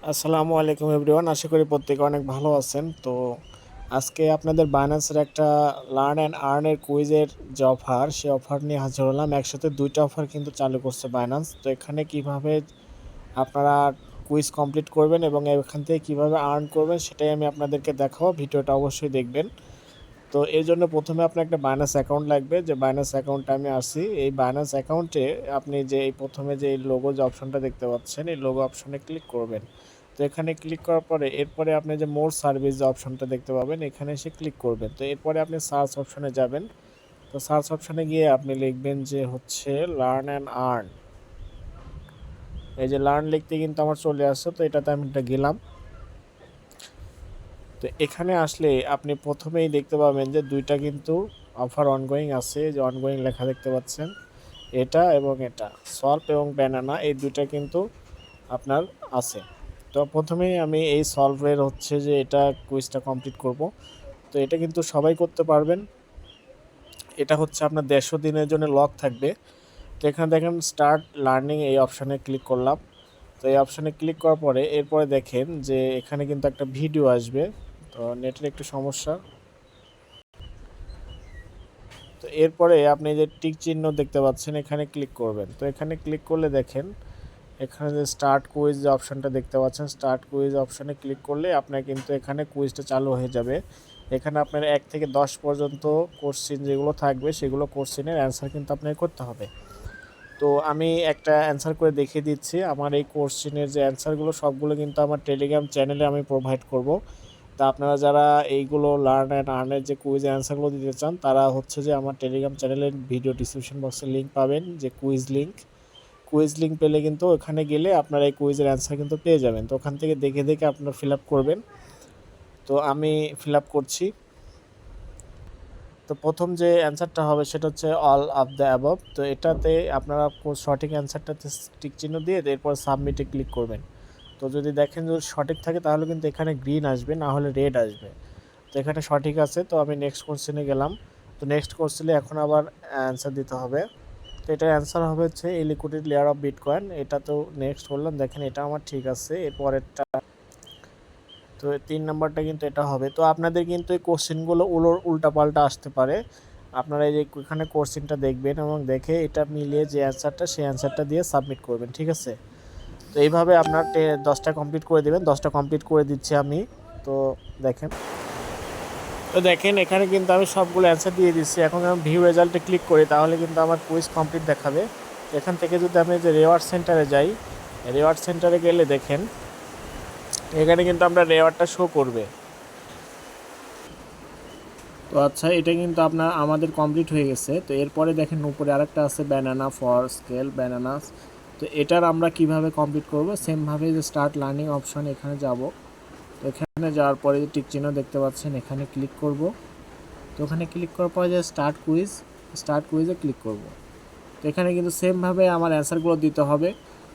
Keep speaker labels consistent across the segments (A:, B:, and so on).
A: আসসালামু আলাইকুম এভরিওয়ান, আশা করি প্রত্যেকে অনেক ভালো আছেন। তো আজকে আপনাদের বাইন্যান্সের একটা লার্ন অ্যান্ড আর্নের কুইজের যে অফার, সেই অফার নিয়ে হাজির হলাম। একসাথে দুইটা অফার কিন্তু চালু করছে বাইন্যান্স। তো এখানে কিভাবে আপনারা কুইজ কমপ্লিট করবেন এবং এখান থেকে কীভাবে আর্ন করবেন সেটাই আমি আপনাদেরকে দেখাবো। ভিডিওটা অবশ্যই দেখবেন। তো এর জন্য প্রথমে আপনার একটা বাইন্যান্স অ্যাকাউন্ট লাগবে। যে বাইন্যান্স অ্যাকাউন্টে আমি আসি, এই বাইন্যান্স অ্যাকাউন্টে আপনি যে এই প্রথমে যে এই লোগো যে অপশনটা দেখতে পাচ্ছেন, এই লোগো অপশনে ক্লিক করবেন। তো এখানে ক্লিক করার পরে এরপরে আপনি যে মোর সার্ভিস যে অপশনটা দেখতে পাবেন, এখানে এসে ক্লিক করবেন। তো এরপরে আপনি সার্চ অপশনে যাবেন। তো সার্চ অপশনে গিয়ে আপনি লিখবেন যে হচ্ছে লার্ন অ্যান্ড আর্ন। এই যে লার্ন লিখতে কিন্তু আমার চলে আসছে, তো এটাতে আমি এটা গেলাম। তো এখানে আসলে আপনি প্রথমেই দেখতে পাবেন যে দুইটা কিন্তু অফার অনগোয়িং আছে। যে অনগোয়িং লেখা দেখতে পাচ্ছেন, এটা এবং এটা সল্ভ এবং ব্যানানা, এই দুইটা কিন্তু আপনার আছে। তো প্রথমেই আমি এই সলভের হচ্ছে যে এটা কুইজটা কমপ্লিট করব। তো এটা কিন্তু সবাই করতে পারবেন। এটা হচ্ছে আপনার 150 দিনের জন্য লক থাকবে। তো এখানে দেখেন স্টার্ট লার্নিং, এই অপশানে ক্লিক করলাম। তো এই অপশানে ক্লিক করার পরে এরপরে দেখেন যে এখানে কিন্তু একটা ভিডিও আসবে। তো নেটের একটু সমস্যা। তো এরপরে আপনি যে টিক চিহ্ন দেখতে পাচ্ছেন, এখানে ক্লিক করবেন। তো এখানে ক্লিক করলে দেখেন এখানে যে স্টার্ট কুইজ যে অপশানটা দেখতে পাচ্ছেন, স্টার্ট কুইজ অপশানে ক্লিক করলে আপনার কিন্তু এখানে কুইজটা চালু হয়ে যাবে। এখানে আপনার 1 থেকে 10 পর্যন্ত কোশ্চিন যেগুলো থাকবে, সেগুলো কোশ্চিনের অ্যান্সার কিন্তু আপনাকে করতে হবে। তো আমি একটা অ্যান্সার করে দেখিয়ে দিচ্ছি। আমার এই কোশ্চিনের যে অ্যান্সারগুলো সবগুলো কিন্তু আমার টেলিগ্রাম চ্যানেলে আমি প্রোভাইড করব। তা আপনারা যারা এইগুলো লার্ন অ্যান্ড আর্নের যে কুইজ অ্যান্সারগুলো দিতে চান, তারা হচ্ছে যে আমার টেলিগ্রাম চ্যানেলের ভিডিও ডিসক্রিপশন বক্সে লিঙ্ক পাবেন, যে কুইজ লিঙ্ক পেলে কিন্তু ওখানে গেলে আপনারা এই কুইজের অ্যান্সার কিন্তু পেয়ে যাবেন। তো ওখান থেকে দেখে দেখে আপনারা ফিল আপ করবেন। তো আমি ফিল আপ করছি। তো প্রথম যে অ্যান্সারটা হবে সেটা হচ্ছে অল অফ দ্য অ্যাবভ। তো এটাতে আপনারা সঠিক অ্যান্সারটাতে টিক চিহ্ন দিয়ে এরপর সাবমিটে ক্লিক করবেন। তো যদি দেখেন যদি সঠিক থাকে তাহলে কিন্তু এখানে গ্রিন আসবে, না হলে রেড আসবে। তো এখানে সঠিক আছে, তো আমি নেক্সট কোশ্চেনে গেলাম। তো নেক্সট কোশ্চেনে এখন আবার অ্যান্সার দিতে হবে। তো এটার অ্যান্সার হবে হচ্ছে ইলিকুইড লেয়ার অফ বিটকয়েন। এটা তো নেক্সট করলাম, দেখেন এটা আমার ঠিক আছে। এরপরেরটা, তো 3 নাম্বারটা কিন্তু এটা হবে। তো আপনাদের কিন্তু এই কোশ্চেনগুলো উল্টাপাল্টা আসতে পারে। আপনারা এই যে এখানে কোশ্চেনটা দেখবেন এবং দেখে এটা মিলিয়ে যে অ্যান্সারটা, সেই অ্যান্সারটা দিয়ে সাবমিট করবেন, ঠিক আছে? তো এইভাবে আপনার 10টা কমপ্লিট করে দেবেন। 10টা কমপ্লিট করে দিচ্ছি আমি। তো দেখেন, এখানে কিন্তু আমি সবগুলো অ্যান্সার দিয়ে দিচ্ছি। এখন আমি ভিউ রেজাল্টে ক্লিক করি, তাহলে কিন্তু আমার কুইজ কমপ্লিট দেখাবে। এখান থেকে যদি আমি যে রেওয়ার্ড সেন্টারে যাই, রেওয়ার্ড সেন্টারে গেলে দেখেন এখানে কিন্তু আমরা রেওয়ার্ডটা শো করবে। তো আচ্ছা, এটা কিন্তু আমাদের কমপ্লিট হয়ে গেছে। তো এরপরে দেখেন উপরে আরেকটা আছে ব্যানানা ফর স্কেল ব্যানানাস। তো এটার আমরা কিভাবে কমপ্লিট করব, সেমভাবে যে স্টার্ট লার্নিং অপশন, এখানে যাব। তো এখানে যাওয়ার পরে যে টিক চিহ্ন দেখতে পাচ্ছেন, এখানে ক্লিক করব। তো ওখানে ক্লিক করার পরে যে স্টার্ট কুইজে ক্লিক করব। তো এখানে কিন্তু সেমভাবে আমার অ্যান্সারগুলো দিতে হবে।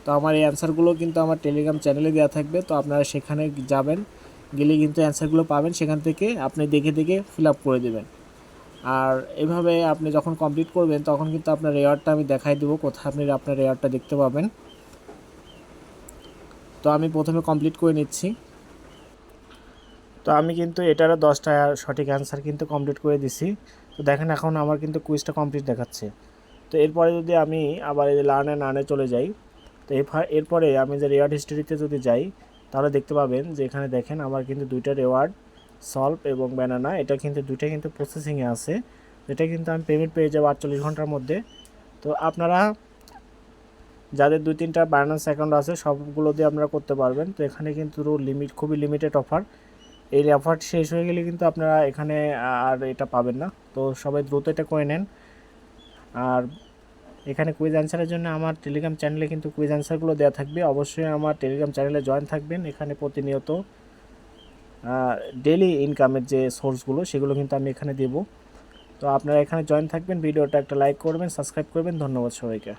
A: তো আমার এই অ্যান্সারগুলো কিন্তু আমার টেলিগ্রাম চ্যানেলে দেওয়া থাকবে। তো আপনারা সেখানে যাবেন, গেলে কিন্তু অ্যান্সারগুলো পাবেন। সেখান থেকে আপনি দেখে দেখে ফিল আপ করে দেবেন। আর এভাবে আপনি যখন কমপ্লিট করবেন, তখন কিন্তু আপনার রেওয়ার্ডটা আমি দেখাই দেবো, কোথায় আপনি আপনার রেওয়ার্ডটা দেখতে পাবেন। তো আমি প্রথমে কমপ্লিট করে নিচ্ছি। তো আমি কিন্তু এটারও 10টা সঠিক অ্যান্সার কিন্তু কমপ্লিট করে দিছি। তো দেখেন এখন আমার কিন্তু কুইজটা কমপ্লিট দেখাচ্ছে। তো এরপরে যদি আমি আবার এই লার্ন অ্যান্ড আর্নে চলে যাই, তো এরপরে আমি যে রেওয়ার্ড হিস্টোরিতে যদি যাই, তাহলে দেখতে পাবেন যে এখানে দেখেন আমার কিন্তু দুইটা রেওয়ার্ড, সলভ এবং ব্যানানা, এটা কিন্তু দুইটা কিন্তু প্রসেসিংয়ে আছে। এটা কিন্তু আমি পেমেন্ট পেয়ে যাবো 48 ঘন্টার মধ্যে। তো আপনারা যাদের 2-3টা বাইন্যান্স অ্যাকাউন্ট আছে, সবগুলো দিয়ে আপনারা করতে পারবেন। তো এখানে কিন্তু খুবই লিমিটেড অফার। এই অফার শেষ হয়ে গেলে কিন্তু আপনারা এখানে আর এটা পাবেন না। তো সবাই দ্রুত এটা করে নেন। আর এখানে কুইজ অ্যান্সারের জন্য আমার টেলিগ্রাম চ্যানেলে কিন্তু কুইজ অ্যান্সারগুলো দেওয়া থাকবে। অবশ্যই আমার টেলিগ্রাম চ্যানেলে জয়েন থাকবেন। এখানে প্রতিনিয়ত ডেলি ইনকামের যে সোর্সগুলো, সেগুলো কিন্তু আমি এখানে দেবো। তো আপনারা এখানে জয়েন থাকবেন। ভিডিওটা একটা লাইক করবেন, সাবস্ক্রাইব করবেন। ধন্যবাদ সবাইকে।